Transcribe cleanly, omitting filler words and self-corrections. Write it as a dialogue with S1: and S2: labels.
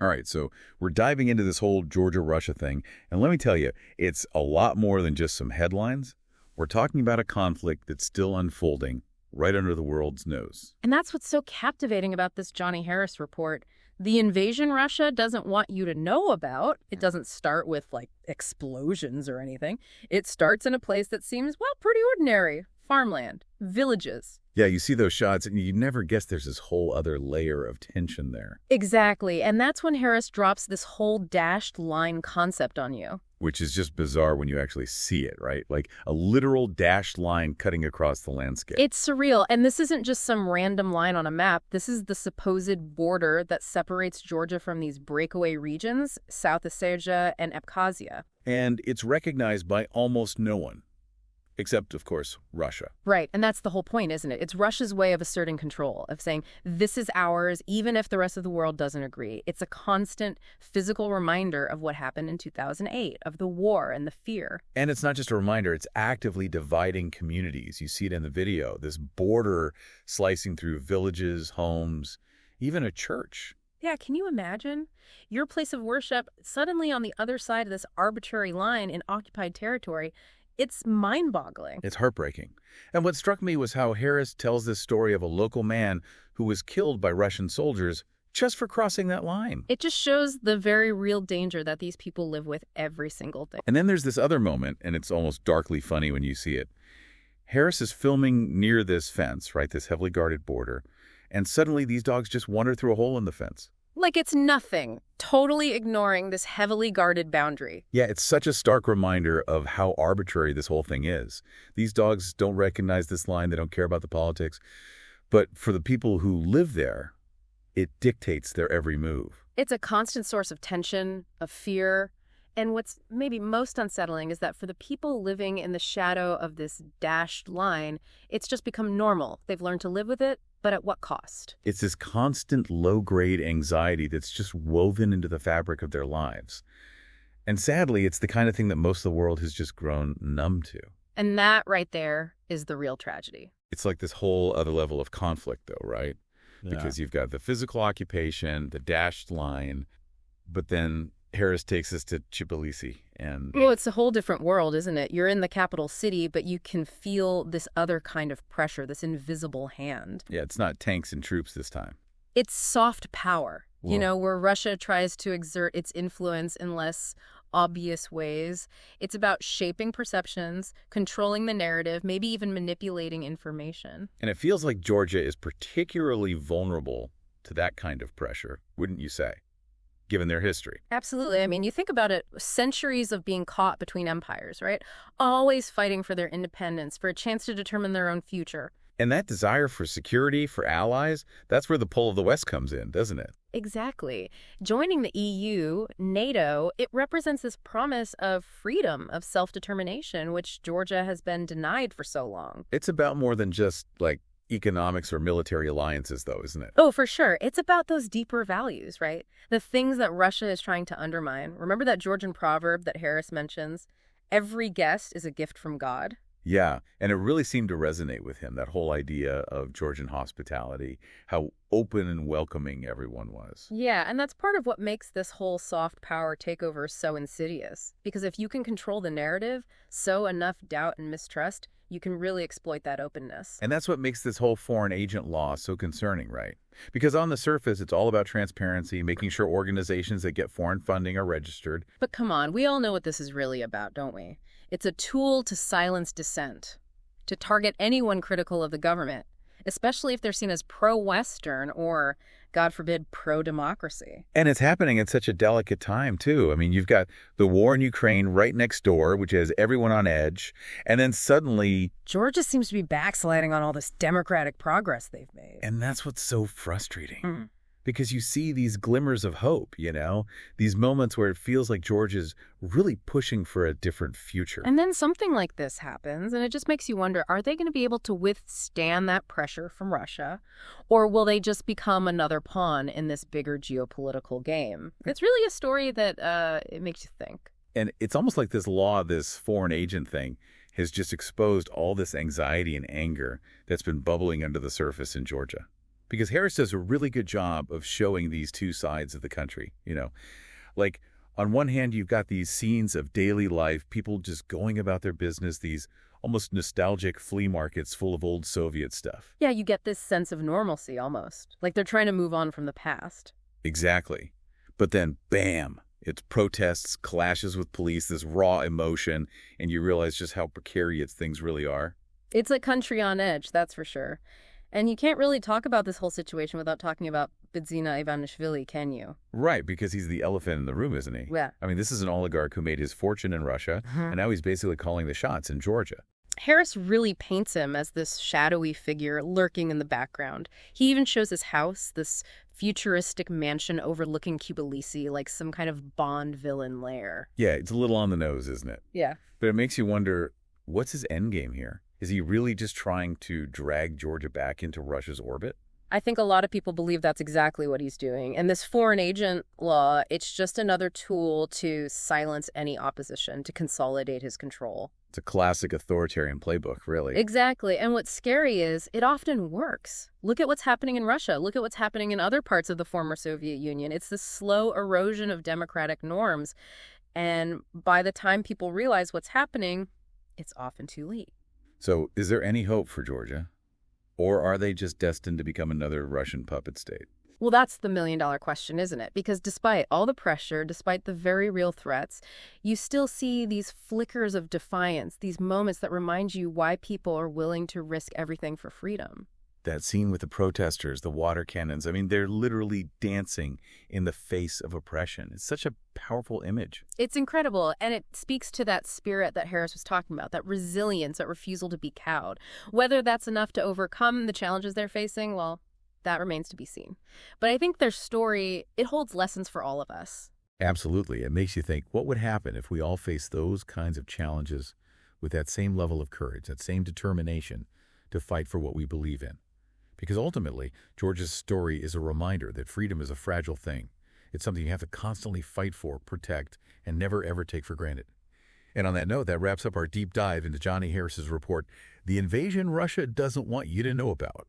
S1: All right, so we're diving into this whole Georgia-Russia thing, and let me tell you, it's a lot more than just some headlines. We're talking about a conflict that's still unfolding right under the world's nose.
S2: And that's what's so captivating about this Johnny Harris report. The invasion Russia doesn't want you to know about. It doesn't start with, like, explosions or anything. It starts in a place that seems, well, pretty ordinary. Farmland, villages.
S1: Yeah, you see those shots, and you never guess there's this whole other layer of tension there.
S2: Exactly, and that's when Harris drops this whole dashed line concept on you.
S1: Which is just bizarre when you actually see it, right? Like a literal dashed line cutting across the landscape.
S2: It's surreal, and this isn't just some random line on a map. This is the supposed border that separates Georgia from these breakaway regions, South Ossetia and Abkhazia.
S1: And it's recognized by almost no one. Except, of course, Russia.
S2: Right, and that's the whole point, isn't it? It's Russia's way of asserting control, of saying, this is ours, even if the rest of the world doesn't agree. It's a constant physical reminder of what happened in 2008, of the war and the fear.
S1: And it's not just a reminder, it's actively dividing communities. You see it in the video, this border slicing through villages, homes, even a church.
S2: Yeah, can you imagine? Your place of worship suddenly on the other side of this arbitrary line in occupied territory. It's mind-boggling.
S1: It's heartbreaking. And what struck me was how Harris tells this story of a local man who was killed by Russian soldiers just for crossing that line.
S2: It just shows the very real danger that these people live with every single day.
S1: And then there's this other moment, and it's almost darkly funny when you see it. Harris is filming near this fence, right, this heavily guarded border, and suddenly these dogs just wander through a hole in the fence.
S2: Like it's nothing, totally ignoring this heavily guarded boundary.
S1: Yeah, it's such a stark reminder of how arbitrary this whole thing is. These dogs don't recognize this line, they don't care about the politics. But for the people who live there, it dictates their every move.
S2: It's a constant source of tension, of fear. And what's maybe most unsettling is that for the people living in the shadow of this dashed line, it's just become normal. They've learned to live with it, but at what cost?
S1: It's this constant low-grade anxiety that's just woven into the fabric of their lives. And sadly, it's the kind of thing that most of the world has just grown numb to.
S2: And that right there is the real tragedy.
S1: It's like this whole other level of conflict, though, right?
S3: Yeah.
S1: Because you've got the physical occupation, the dashed line, but then Harris takes us to Tbilisi and...
S2: Well, it's a whole different world, isn't it? You're in the capital city, but you can feel this other kind of pressure, this invisible hand.
S1: Yeah, it's not tanks and troops this time.
S2: It's soft power,
S1: Whoa.
S2: you know, where Russia tries to exert its influence in less obvious ways. It's about shaping perceptions, controlling the narrative, maybe even manipulating information.
S1: And it feels like Georgia is particularly vulnerable to that kind of pressure, wouldn't you say? Given their history.
S2: Absolutely. I mean, you think about it, centuries of being caught between empires, right? Always fighting for their independence, for a chance to determine their own future.
S1: And that desire for security, for allies, that's where the pull of the West comes in, doesn't it?
S2: Exactly. Joining the EU, NATO, it represents this promise of freedom, of self-determination, which Georgia has been denied for so long.
S1: It's about more than just, like, economics or military alliances, though, isn't it?
S2: Oh, for sure. It's about those deeper values, right? The things that Russia is trying to undermine. Remember that Georgian proverb that Harris mentions? Every guest is a gift from God.
S1: Yeah, and it really seemed to resonate with him, that whole idea of Georgian hospitality, how open and welcoming everyone was.
S2: Yeah, and that's part of what makes this whole soft power takeover so insidious. Because if you can control the narrative, sow enough doubt and mistrust, you can really exploit that openness.
S1: And that's what makes this whole foreign agent law so concerning, right? Because on the surface, it's all about transparency, making sure organizations that get foreign funding are registered.
S2: But come on, we all know what this is really about, don't we? It's a tool to silence dissent, to target anyone critical of the government, especially if they're seen as pro-Western or, God forbid, pro-democracy.
S1: And it's happening at such a delicate time, too. I mean, you've got the war in Ukraine right next door, which has everyone on edge. And then suddenly...
S2: Georgia seems to be backsliding on all this democratic progress they've made.
S1: And that's what's so frustrating. Because you see these glimmers of hope, you know, these moments where it feels like Georgia's really pushing for a different future.
S2: And then something like this happens, and it just makes you wonder, are they going to be able to withstand that pressure from Russia? Or will they just become another pawn in this bigger geopolitical game? It's really a story that it makes you think.
S1: And it's almost like this law, this foreign agent thing, has just exposed all this anxiety and anger that's been bubbling under the surface in Georgia. Because Harris does a really good job of showing these two sides of the country, Like, on one hand, you've got these scenes of daily life, people just going about their business, these almost nostalgic flea markets full of old Soviet stuff.
S2: Yeah, you get this sense of normalcy almost, like they're trying to move on from the past.
S1: Exactly. But then, bam, it's protests, clashes with police, this raw emotion, and you realize just how precarious things really are.
S2: It's a country on edge, that's for sure. And you can't really talk about this whole situation without talking about Bidzina Ivanishvili, can you?
S1: Right, because he's the elephant in the room, isn't he?
S2: Yeah.
S1: I mean, this is an oligarch who made his fortune in Russia, and now he's basically calling the shots in Georgia.
S2: Harris really paints him as this shadowy figure lurking in the background. He even shows his house, this futuristic mansion overlooking Tbilisi, like some kind of Bond villain lair.
S1: Yeah, it's a little on the nose, isn't it?
S2: Yeah.
S1: But it makes you wonder, what's his end game here? Is he really just trying to drag Georgia back into Russia's orbit?
S2: I think a lot of people believe that's exactly what he's doing. And this foreign agent law, it's just another tool to silence any opposition, to consolidate his control.
S1: It's a classic authoritarian playbook, really.
S2: Exactly. And what's scary is it often works. Look at what's happening in Russia. Look at what's happening in other parts of the former Soviet Union. It's this slow erosion of democratic norms. And by the time people realize what's happening, it's often too late.
S1: So is there any hope for Georgia? Or are they just destined to become another Russian puppet state?
S2: Well, that's the million-dollar question, isn't it? Because despite all the pressure, despite the very real threats, you still see these flickers of defiance, these moments that remind you why people are willing to risk everything for freedom.
S1: That scene with the protesters, the water cannons, I mean, they're literally dancing in the face of oppression. It's such a powerful image.
S2: It's incredible, and it speaks to that spirit that Harris was talking about, that resilience, that refusal to be cowed. Whether that's enough to overcome the challenges they're facing, well, that remains to be seen. But I think their story, it holds lessons for all of us.
S1: Absolutely. It makes you think, what would happen if we all faced those kinds of challenges with that same level of courage, that same determination to fight for what we believe in? Because ultimately, Georgia's story is a reminder that freedom is a fragile thing. It's something you have to constantly fight for, protect, and never ever take for granted. And on that note, that wraps up our deep dive into Johnny Harris's report, The Invasion Russia Doesn't Want You to Know About.